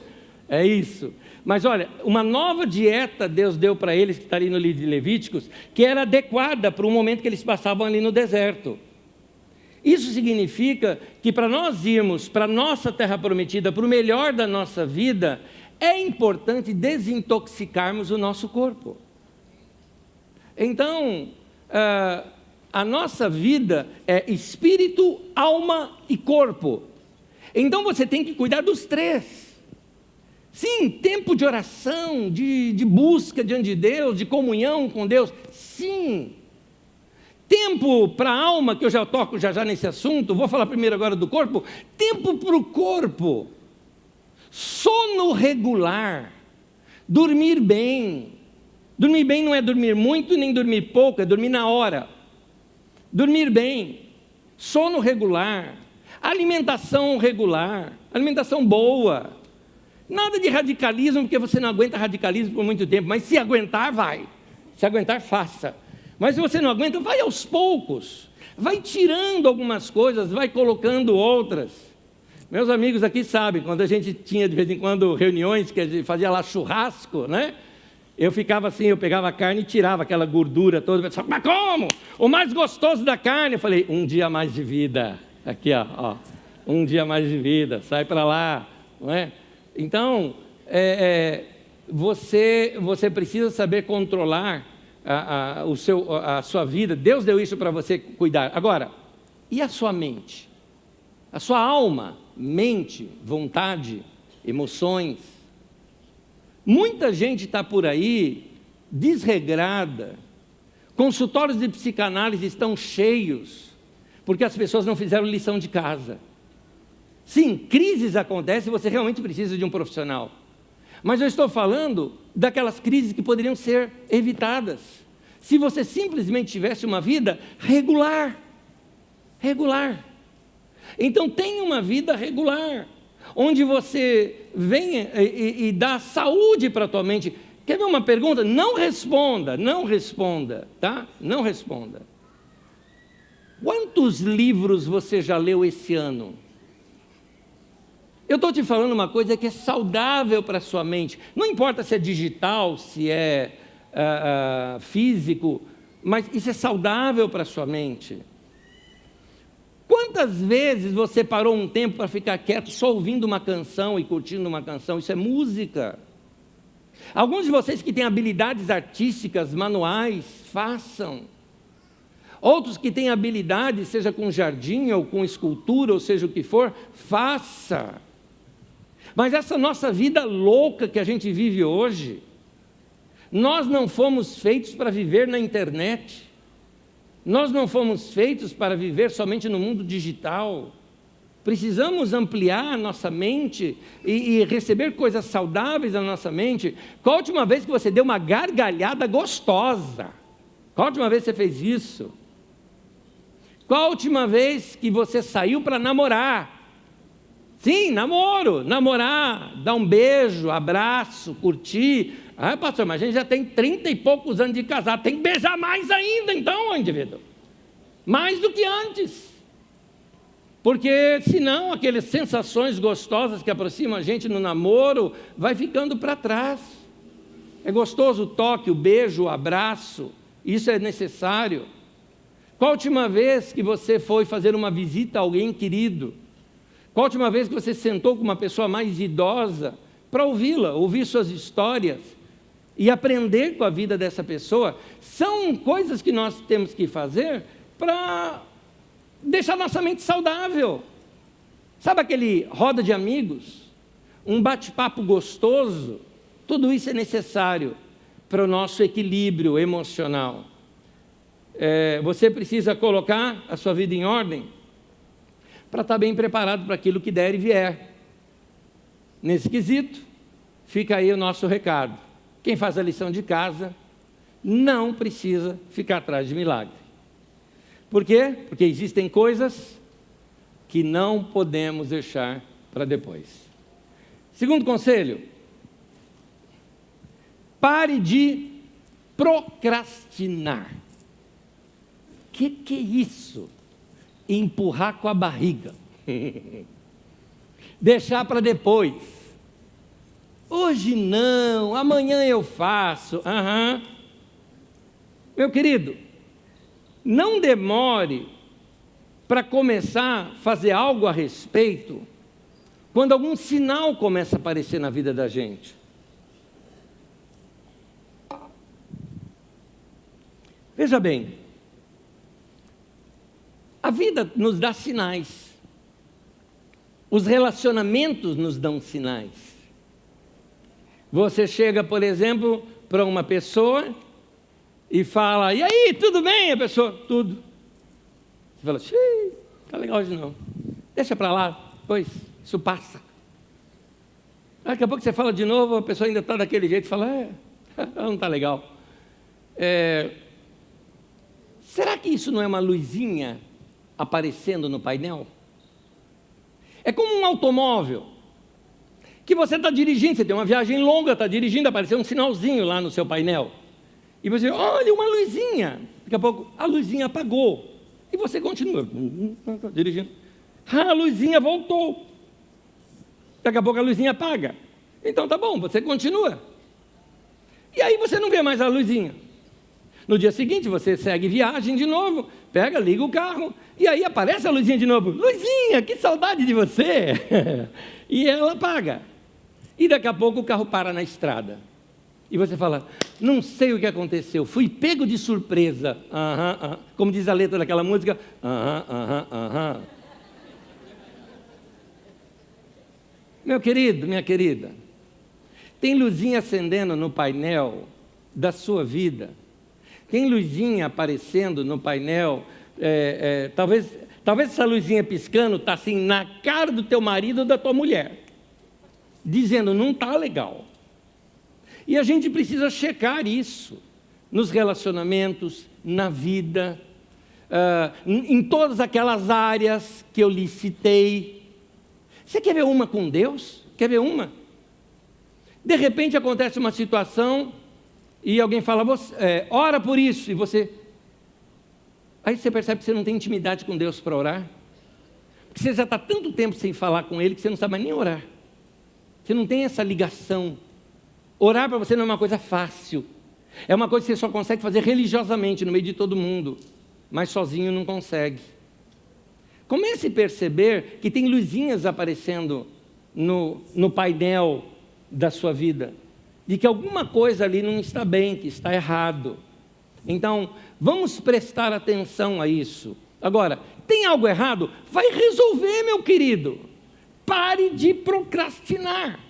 É isso. Mas olha, uma nova dieta Deus deu para eles, que está ali no livro de Levíticos, que era adequada para o momento que eles passavam ali no deserto. Isso significa que para nós irmos para a nossa terra prometida, para o melhor da nossa vida, é importante desintoxicarmos o nosso corpo. Então, a nossa vida é espírito, alma e corpo. Então você tem que cuidar dos 3. Sim, tempo de oração, de busca diante de Deus, de comunhão com Deus. Sim. Tempo para a alma, que eu já toco já nesse assunto, vou falar primeiro agora do corpo. Tempo para o corpo. Sono regular, dormir bem. Dormir bem não é dormir muito nem dormir pouco, é dormir na hora. Dormir bem, sono regular, alimentação regular, alimentação boa. Nada de radicalismo, porque você não aguenta radicalismo por muito tempo, mas se aguentar, vai. Se aguentar, faça. Mas se você não aguenta, vai aos poucos. Vai tirando algumas coisas, vai colocando outras. Meus amigos aqui sabem, quando a gente tinha de vez em quando reuniões, que a gente fazia lá churrasco, né? Eu ficava assim, eu pegava a carne e tirava aquela gordura toda. Mas como? O mais gostoso da carne. Eu falei, um dia mais de vida. Aqui, ó. Um dia mais de vida, sai para lá, não é? Então, você precisa saber controlar a sua vida. Deus deu isso para você cuidar. Agora, e a sua mente? A sua alma, mente, vontade, emoções. Muita gente está por aí, desregrada. Consultórios de psicanálise estão cheios, porque as pessoas não fizeram lição de casa. Sim, crises acontecem e você realmente precisa de um profissional. Mas eu estou falando daquelas crises que poderiam ser evitadas, se você simplesmente tivesse uma vida regular. Regular. Então tenha uma vida regular, onde você venha e dá saúde para a tua mente. Quer ver uma pergunta? Não responda, tá? Não responda. Quantos livros você já leu esse ano? Eu estou te falando uma coisa que é saudável para a sua mente. Não importa se é digital, se é físico, mas isso é saudável para a sua mente. Quantas vezes você parou um tempo para ficar quieto, só ouvindo uma canção e curtindo uma canção? Isso é música. Alguns de vocês que têm habilidades artísticas, manuais, façam. Outros que têm habilidades, seja com jardim ou com escultura, ou seja o que for, faça. Mas essa nossa vida louca que a gente vive hoje, nós não fomos feitos para viver na internet. Nós não fomos feitos para viver somente no mundo digital. Precisamos ampliar a nossa mente e receber coisas saudáveis na nossa mente. Qual a última vez que você deu uma gargalhada gostosa? Qual a última vez que você fez isso? Qual a última vez que você saiu para namorar? Sim, namoro, namorar, dar um beijo, abraço, curtir. Ah, pastor, mas a gente já tem 30 e poucos anos de casado, tem que beijar mais ainda então, indivíduo. Mais do que antes. Porque senão aquelas sensações gostosas que aproximam a gente no namoro, vai ficando para trás. É gostoso o toque, o beijo, o abraço, isso é necessário. Qual a última vez que você foi fazer uma visita a alguém querido? Qual a última vez que você sentou com uma pessoa mais idosa para ouvi-la, ouvir suas histórias e aprender com a vida dessa pessoa? São coisas que nós temos que fazer para deixar nossa mente saudável. Sabe aquele roda de amigos? Um bate-papo gostoso? Tudo isso é necessário para o nosso equilíbrio emocional. Você precisa colocar a sua vida em ordem para estar bem preparado para aquilo que der e vier. Nesse quesito, fica aí o nosso recado. Quem faz a lição de casa não precisa ficar atrás de milagre. Por quê? Porque existem coisas que não podemos deixar para depois. Segundo conselho, pare de procrastinar. O que é isso? Empurrar com a barriga. Deixar para depois. Hoje não, amanhã eu faço. Meu querido, não demore para começar a fazer algo a respeito quando algum sinal começa a aparecer na vida da gente. Veja bem, a vida nos dá sinais. Os relacionamentos nos dão sinais. Você chega, por exemplo, para uma pessoa e fala, e aí, tudo bem? A pessoa, tudo. Você fala, tá legal hoje não. Deixa para lá, pois, isso passa. Daqui a pouco você fala de novo, a pessoa ainda está daquele jeito, fala, não está legal. Será que isso não é uma luzinha aparecendo no painel? É como um automóvel que você está dirigindo, você tem uma viagem longa, está dirigindo, apareceu um sinalzinho lá no seu painel, e você, olha, uma luzinha, daqui a pouco a luzinha apagou, e você continua, tá dirigindo, a luzinha voltou, daqui a pouco a luzinha apaga, então tá bom, você continua, e aí você não vê mais a luzinha. No dia seguinte você segue viagem de novo, pega, liga o carro, e aí aparece a luzinha de novo, luzinha, que saudade de você, e ela apaga, e daqui a pouco o carro para na estrada, e você fala, não sei o que aconteceu, fui pego de surpresa, como diz a letra daquela música, Meu querido, minha querida, tem luzinha acendendo no painel da sua vida, tem luzinha aparecendo no painel, talvez essa luzinha piscando está assim na cara do teu marido ou da tua mulher, dizendo, não está legal. E a gente precisa checar isso nos relacionamentos, na vida, em todas aquelas áreas que eu lhe citei. Você quer ver uma com Deus? Quer ver uma? De repente acontece uma situação e alguém fala, ora por isso, e você... Aí você percebe que você não tem intimidade com Deus para orar. Porque você já está tanto tempo sem falar com Ele que você não sabe mais nem orar. Você não tem essa ligação. Orar para você não é uma coisa fácil. É uma coisa que você só consegue fazer religiosamente, no meio de todo mundo. Mas sozinho não consegue. Comece a perceber que tem luzinhas aparecendo no painel da sua vida. De que alguma coisa ali não está bem, que está errado. Então, vamos prestar atenção a isso. Agora, tem algo errado? Vai resolver, meu querido. Pare de procrastinar.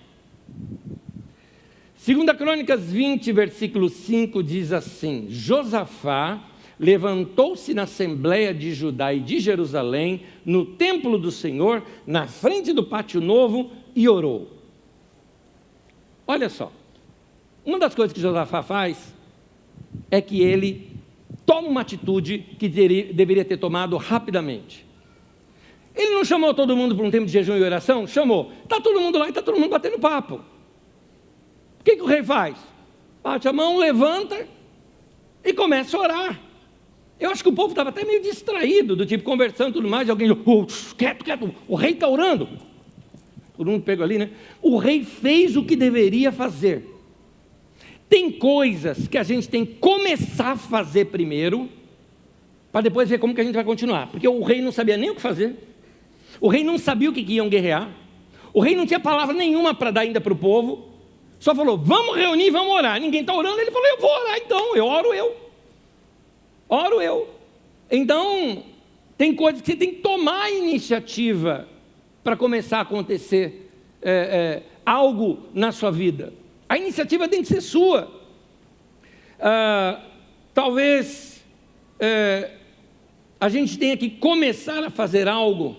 2 Crônicas 20, versículo 5 diz assim: Josafá levantou-se na Assembleia de Judá e de Jerusalém, no templo do Senhor, na frente do pátio novo, e orou. Olha só, uma das coisas que Josafá faz é que ele toma uma atitude que deveria ter tomado rapidamente. Ele não chamou todo mundo para um tempo de jejum e oração? Chamou. Está todo mundo lá e está todo mundo batendo papo. O que o rei faz? Bate a mão, levanta e começa a orar. Eu acho que o povo estava até meio distraído, do tipo conversando e tudo mais, e alguém, quieto, o rei está orando. Todo mundo pegou ali, né? O rei fez o que deveria fazer. Tem coisas que a gente tem que começar a fazer primeiro, para depois ver como que a gente vai continuar. Porque o rei não sabia nem o que fazer. O rei não sabia o que iam guerrear. O rei não tinha palavra nenhuma para dar ainda para o povo. Só falou, vamos reunir, vamos orar. Ninguém está orando, ele falou, eu vou orar então, oro eu. Então, tem coisas que você tem que tomar a iniciativa para começar a acontecer algo na sua vida. A iniciativa tem que ser sua. Talvez a gente tenha que começar a fazer algo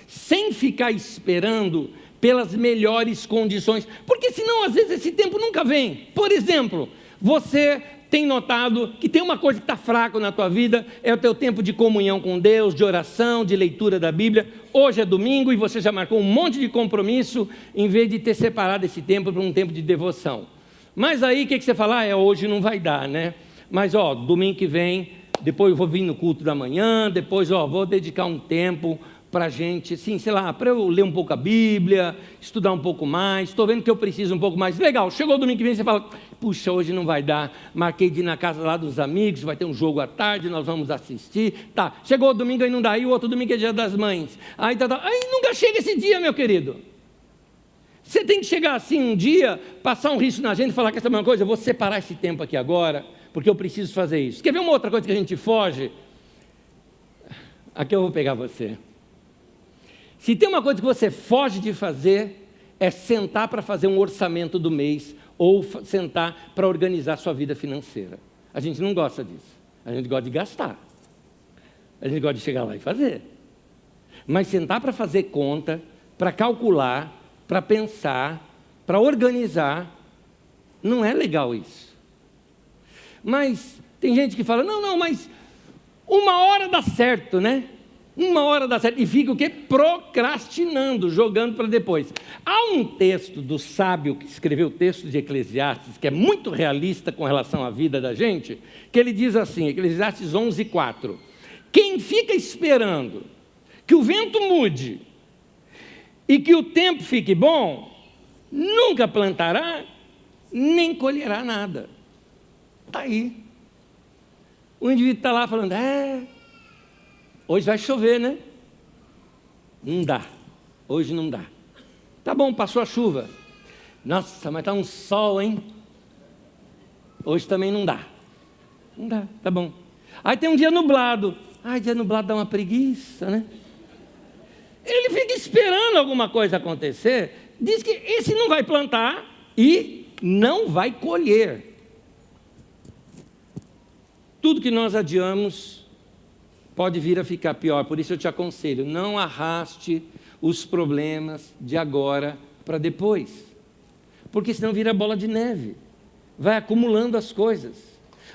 sem ficar esperando pelas melhores condições, porque senão às vezes esse tempo nunca vem. Por exemplo, você tem notado que tem uma coisa que está fraca na tua vida, é o teu tempo de comunhão com Deus, de oração, de leitura da Bíblia. Hoje é domingo e você já marcou um monte de compromisso, em vez de ter separado esse tempo para um tempo de devoção. Mas aí o que você fala? Hoje não vai dar, né? Mas domingo que vem, depois eu vou vir no culto da manhã, depois vou dedicar um tempo para a gente, assim, sei lá, para eu ler um pouco a Bíblia, estudar um pouco mais, estou vendo que eu preciso um pouco mais. Legal, chegou o domingo que vem, você fala, puxa, hoje não vai dar, marquei de ir na casa lá dos amigos, vai ter um jogo à tarde, nós vamos assistir, tá, chegou o domingo aí não dá, aí o outro domingo é dia das mães, aí nunca chega esse dia, meu querido. Você tem que chegar assim um dia, passar um risco na agenda e falar, quer saber uma coisa, eu vou separar esse tempo aqui agora, porque eu preciso fazer isso. Quer ver uma outra coisa que a gente foge? Aqui eu vou pegar você. Se tem uma coisa que você foge de fazer, é sentar para fazer um orçamento do mês, ou sentar para organizar sua vida financeira. A gente não gosta disso. A gente gosta de gastar. A gente gosta de chegar lá e fazer. Mas sentar para fazer conta, para calcular, para pensar, para organizar, não é legal isso. Mas tem gente que fala, não, mas 1 hora dá certo, né? 1 hora dá certo, e fica o quê? Procrastinando, jogando para depois. Há um texto do sábio que escreveu o texto de Eclesiastes, que é muito realista com relação à vida da gente, que ele diz assim, Eclesiastes 11:4, quem fica esperando que o vento mude e que o tempo fique bom, nunca plantará, nem colherá nada. Está aí. O indivíduo está lá falando, hoje vai chover, né? Não dá. Hoje não dá. Tá bom, passou a chuva. Nossa, mas tá um sol, hein? Hoje também não dá. Não dá, tá bom. Aí tem um dia nublado. Dia nublado dá uma preguiça, né? Ele fica esperando alguma coisa acontecer. Diz que esse não vai plantar e não vai colher. Tudo que nós adiamos pode vir a ficar pior, por isso eu te aconselho, não arraste os problemas de agora para depois, porque senão vira bola de neve. vai acumulando as coisas.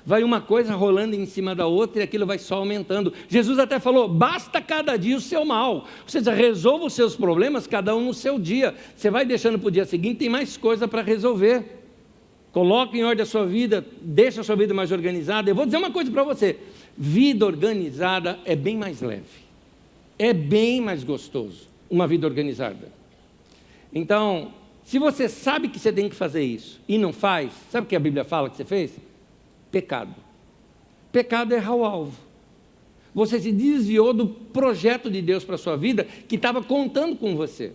Vai uma coisa rolando em cima da outra e aquilo vai só aumentando. Jesus até falou, basta cada dia o seu mal. Ou seja, resolva os seus problemas, cada um no seu dia. Você vai deixando para o dia seguinte, tem mais coisa para resolver. Coloque em ordem a sua vida, deixe a sua vida mais organizada. Eu vou dizer uma coisa para você, vida organizada é bem mais leve. É bem mais gostoso, uma vida organizada. Então, se você sabe que você tem que fazer isso e não faz, sabe o que a Bíblia fala que você fez? Pecado. Pecado é errar o alvo. Você se desviou do projeto de Deus para a sua vida, que estava contando com você.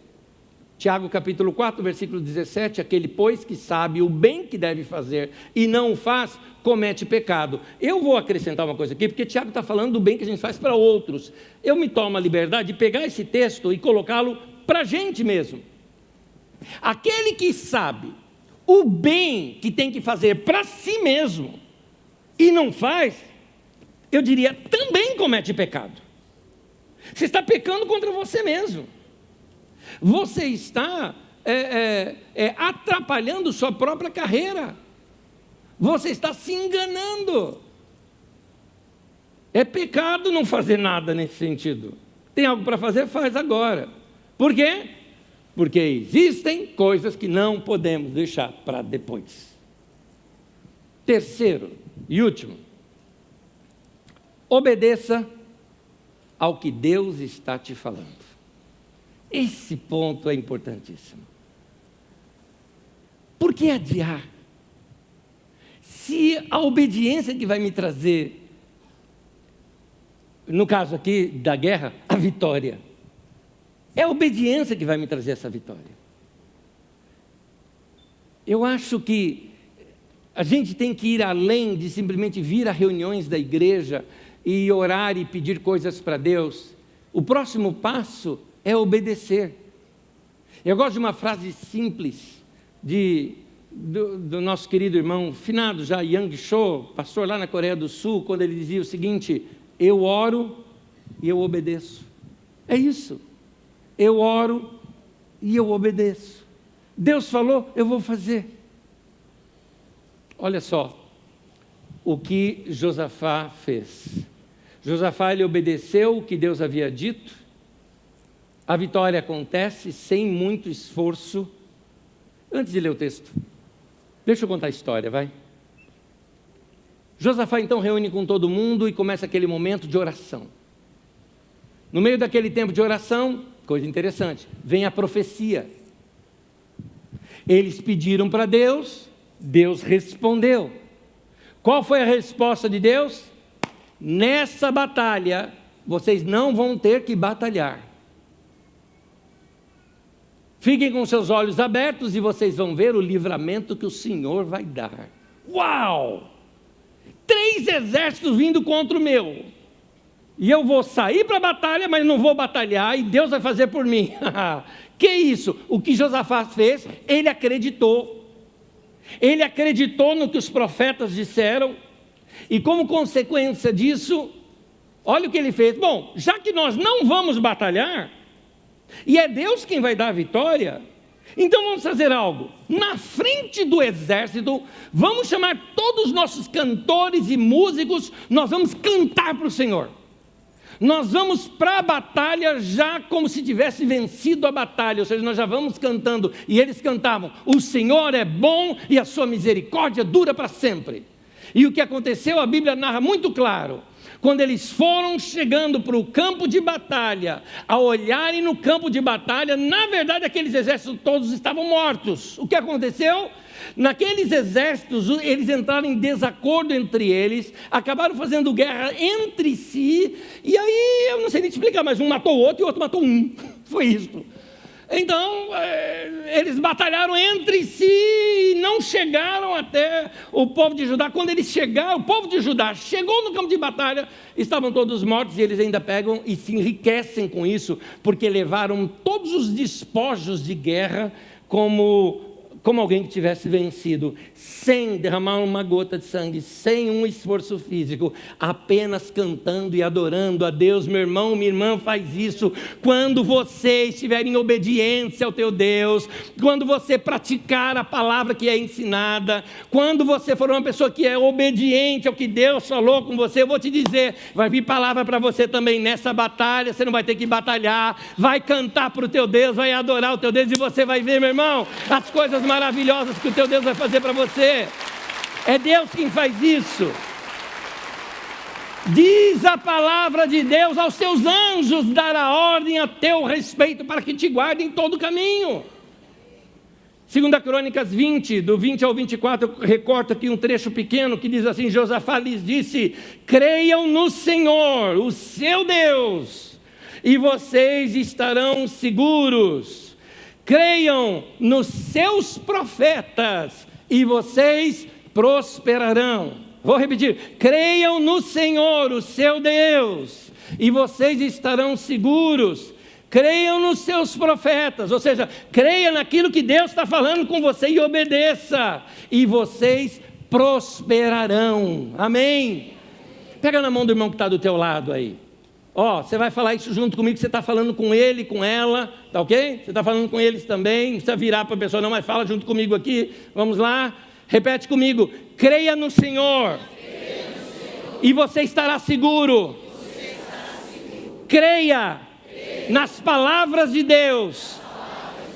Tiago capítulo 4, versículo 17, aquele pois que sabe o bem que deve fazer e não o faz, comete pecado. Eu vou acrescentar uma coisa aqui, porque Tiago está falando do bem que a gente faz para outros. Eu me tomo a liberdade de pegar esse texto e colocá-lo para a gente mesmo. Aquele que sabe o bem que tem que fazer para si mesmo, e não faz, eu diria, também comete pecado. Você está pecando contra você mesmo. Você está atrapalhando sua própria carreira. Você está se enganando. É pecado não fazer nada nesse sentido. Tem algo para fazer, faz agora. Por quê? Porque existem coisas que não podemos deixar para depois. Terceiro e último, obedeça ao que Deus está te falando. Esse ponto é importantíssimo. Por que adiar? Se a obediência que vai me trazer, no caso aqui da guerra, a vitória, é a obediência que vai me trazer essa vitória. Eu acho que a gente tem que ir além de simplesmente vir a reuniões da igreja e orar e pedir coisas para Deus. O próximo passo é obedecer. Eu gosto de uma frase simples do nosso querido irmão, finado já, Yang Cho, pastor lá na Coreia do Sul, quando ele dizia o seguinte, eu oro e eu obedeço. É isso. Eu oro e eu obedeço. Deus falou, eu vou fazer. Olha só o que Josafá fez. Josafá, ele obedeceu o que Deus havia dito. A vitória acontece sem muito esforço. Antes de ler o texto, deixa eu contar a história, vai. Josafá então reúne com todo mundo e começa aquele momento de oração. No meio daquele tempo de oração, coisa interessante, vem a profecia. Eles pediram para Deus, Deus respondeu. Qual foi a resposta de Deus? Nessa batalha, vocês não vão ter que batalhar. Fiquem com seus olhos abertos e vocês vão ver o livramento que o Senhor vai dar. Uau! 3 exércitos vindo contra o meu. E eu vou sair para a batalha, mas não vou batalhar, e Deus vai fazer por mim. Que isso? O que Josafá fez? Ele acreditou. Ele acreditou no que os profetas disseram, e como consequência disso, olha o que ele fez. Bom, já que nós não vamos batalhar, e é Deus quem vai dar a vitória, então vamos fazer algo. Na frente do exército, vamos chamar todos os nossos cantores e músicos, nós vamos cantar para o Senhor. Nós vamos para a batalha já como se tivesse vencido a batalha, ou seja, nós já vamos cantando, e eles cantavam, o Senhor é bom e a sua misericórdia dura para sempre. E o que aconteceu, a Bíblia narra muito claro, quando eles foram chegando para o campo de batalha, a olharem no campo de batalha, na verdade aqueles exércitos todos estavam mortos. O que aconteceu? Naqueles exércitos, eles entraram em desacordo entre eles, acabaram fazendo guerra entre si, e aí, eu não sei nem te explicar, mas um matou o outro e o outro matou um. Foi isso. Então, eles batalharam entre si e não chegaram até o povo de Judá. Quando eles chegaram, o povo de Judá chegou no campo de batalha, estavam todos mortos, e eles ainda pegam e se enriquecem com isso, porque levaram todos os despojos de guerra como como alguém que tivesse vencido, sem derramar uma gota de sangue, sem um esforço físico, apenas cantando e adorando a Deus. Meu irmão, minha irmã, faz isso quando você estiver em obediência ao teu Deus, quando você praticar a palavra que é ensinada, quando você for uma pessoa que é obediente ao que Deus falou com você. Eu vou te dizer, vai vir palavra para você também nessa batalha. Você não vai ter que batalhar, vai cantar para o teu Deus, vai adorar o teu Deus, e você vai ver, meu irmão, as coisas maravilhosas que o teu Deus vai fazer para você. É Deus quem faz isso. Diz a palavra de Deus: aos seus anjos dará ordem a teu respeito, para que te guardem em todo o caminho. 2 Crônicas 20, do 20 ao 24, eu recorto aqui um trecho pequeno que diz assim: Josafá lhes disse: creiam no Senhor, o seu Deus, e vocês estarão seguros. Creiam nos seus profetas, e vocês prosperarão. Vou repetir: creiam no Senhor, o seu Deus, e vocês estarão seguros. Creiam nos seus profetas, ou seja, creia naquilo que Deus está falando com você e obedeça, e vocês prosperarão. Amém? Pega na mão do irmão que está do teu lado aí. Você vai falar isso junto comigo, você está falando com ele, com ela, tá ok? Você está falando com eles também, não precisa virar para a pessoa não, mas fala junto comigo aqui. Vamos lá, repete comigo: creia no Senhor, e você estará seguro. Creia nas palavras de Deus,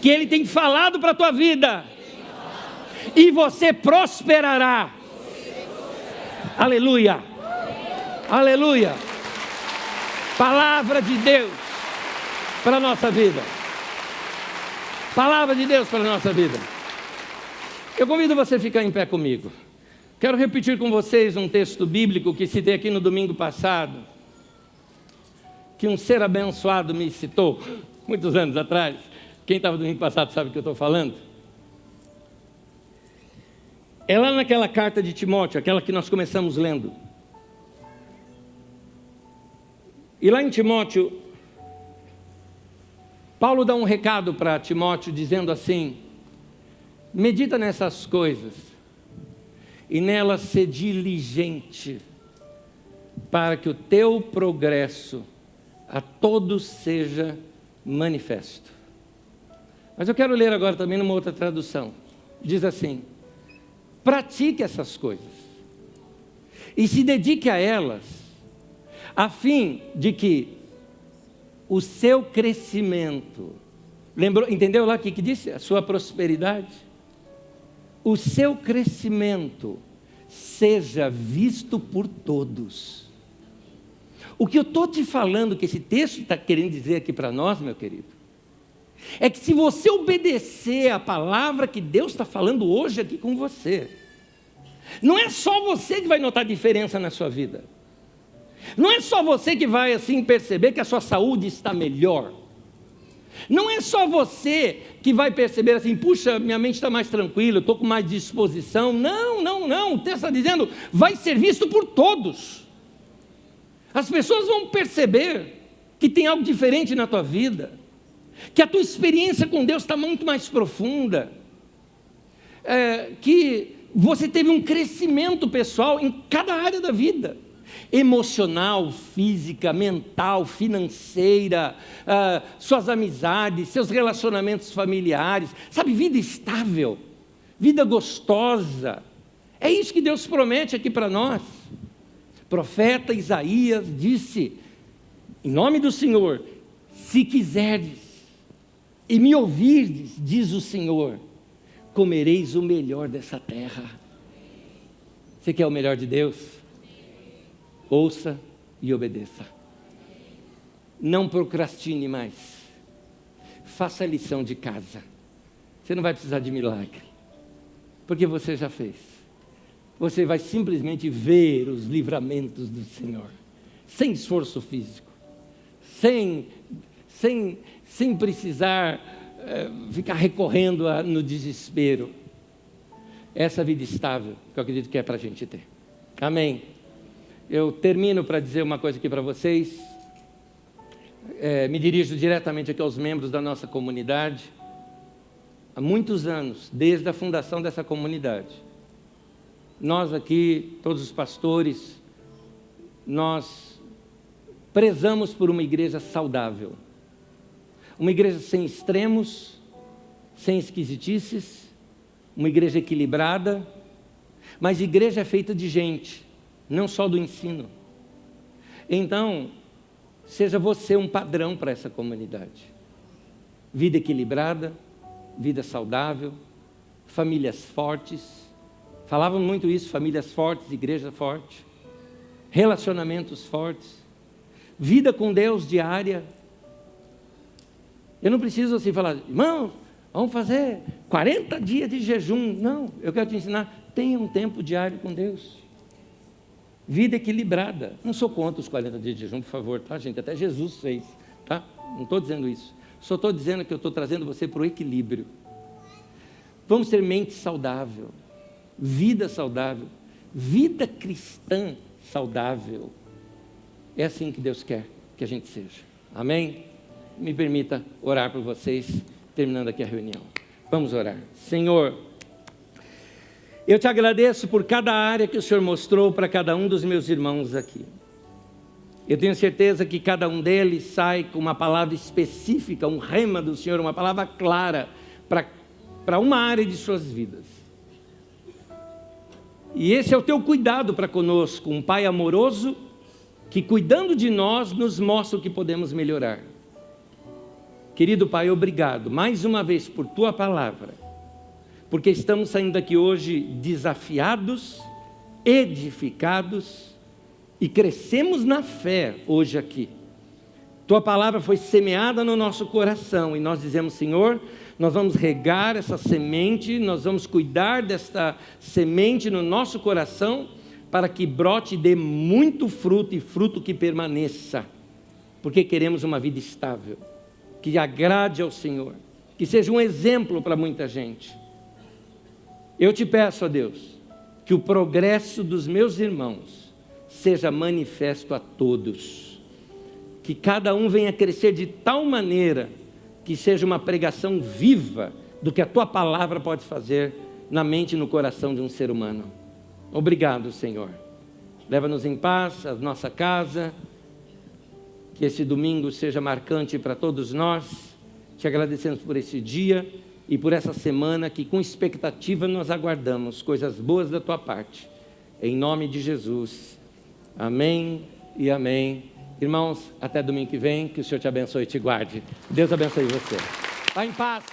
que Ele tem falado para a tua vida, e você prosperará. Aleluia, aleluia. Palavra de Deus para a nossa vida. Palavra de Deus para a nossa vida. Eu convido você a ficar em pé comigo. Quero repetir com vocês um texto bíblico que citei aqui no domingo passado, que um ser abençoado me citou, muitos anos atrás. Quem estava no domingo passado sabe o que eu estou falando. É lá naquela carta de Timóteo, aquela que nós começamos lendo. E lá em Timóteo, Paulo dá um recado para Timóteo, dizendo assim: medita nessas coisas, e nelas ser diligente, para que o teu progresso a todos seja manifesto. Mas eu quero ler agora também numa outra tradução. Diz assim: pratique essas coisas, e se dedique a elas, a fim de que o seu crescimento, entendeu lá o que disse? A sua prosperidade, o seu crescimento seja visto por todos. O que eu estou te falando, que esse texto está querendo dizer aqui para nós, meu querido, é que se você obedecer a palavra que Deus está falando hoje aqui com você, não é só você que vai notar diferença na sua vida. Não é só você que vai assim perceber que a sua saúde está melhor. Não é só você que vai perceber assim: puxa, minha mente está mais tranquila, eu estou com mais disposição. Não, não, não. O texto está dizendo: vai ser visto por todos. As pessoas vão perceber que tem algo diferente na tua vida, que a tua experiência com Deus está muito mais profunda, que você teve um crescimento pessoal em cada área da vida. Emocional, física, mental, financeira, suas amizades, seus relacionamentos familiares, sabe, vida estável, vida gostosa. É isso que Deus promete aqui para nós. O profeta Isaías disse, em nome do Senhor: se quiserdes e me ouvirdes, diz o Senhor, comereis o melhor dessa terra. Você quer o melhor de Deus? Ouça e obedeça. Não procrastine mais. Faça a lição de casa. Você não vai precisar de milagre, porque você já fez. Você vai simplesmente ver os livramentos do Senhor, sem esforço físico, sem precisar ficar recorrendo no desespero. Essa vida estável que eu acredito que é para a gente ter. Amém. Eu termino para dizer uma coisa aqui para vocês. Me dirijo diretamente aqui aos membros da nossa comunidade. há muitos anos, desde a fundação dessa comunidade. Nós aqui, todos os pastores, nós prezamos por uma igreja saudável. Uma igreja sem extremos, sem esquisitices, uma igreja equilibrada, mas igreja é feita de gente, não só do ensino. Então, seja você um padrão para essa comunidade. Vida equilibrada, vida saudável, famílias fortes. Falavam muito isso, famílias fortes, igreja forte, relacionamentos fortes, vida com Deus diária. Eu não preciso assim falar, irmão, vamos fazer 40 dias de jejum. Não, eu quero te ensinar, tenha um tempo diário com Deus. Vida equilibrada. Não sou contra os 40 dias de jejum, por favor, tá, gente? Até Jesus fez, tá? Não estou dizendo isso. Só estou dizendo que eu estou trazendo você para o equilíbrio. Vamos ter mente saudável, vida saudável, vida cristã saudável. É assim que Deus quer que a gente seja. Amém? Me permita orar por vocês, terminando aqui a reunião. Vamos orar. Senhor, eu te agradeço por cada área que o Senhor mostrou para cada um dos meus irmãos aqui. Eu tenho certeza que cada um deles sai com uma palavra específica, um rema do Senhor, uma palavra clara para uma área de suas vidas. E esse é o teu cuidado para conosco, um Pai amoroso que, cuidando de nós, nos mostra o que podemos melhorar. Querido Pai, obrigado mais uma vez por tua palavra, porque estamos saindo daqui hoje desafiados, edificados e crescemos na fé hoje aqui. Tua palavra foi semeada no nosso coração e nós dizemos, Senhor, nós vamos regar essa semente, nós vamos cuidar desta semente no nosso coração para que brote e dê muito fruto e fruto que permaneça, porque queremos uma vida estável, que agrade ao Senhor, que seja um exemplo para muita gente. Eu te peço, ó Deus, que o progresso dos meus irmãos seja manifesto a todos, que cada um venha crescer de tal maneira que seja uma pregação viva do que a tua palavra pode fazer na mente e no coração de um ser humano. Obrigado, Senhor. Leva-nos em paz à nossa casa, que esse domingo seja marcante para todos nós. Te agradecemos por esse dia e por essa semana que com expectativa nós aguardamos coisas boas da tua parte. Em nome de Jesus. Amém e amém. Irmãos, até domingo que vem, que o Senhor te abençoe e te guarde. Deus abençoe você. Vá em paz.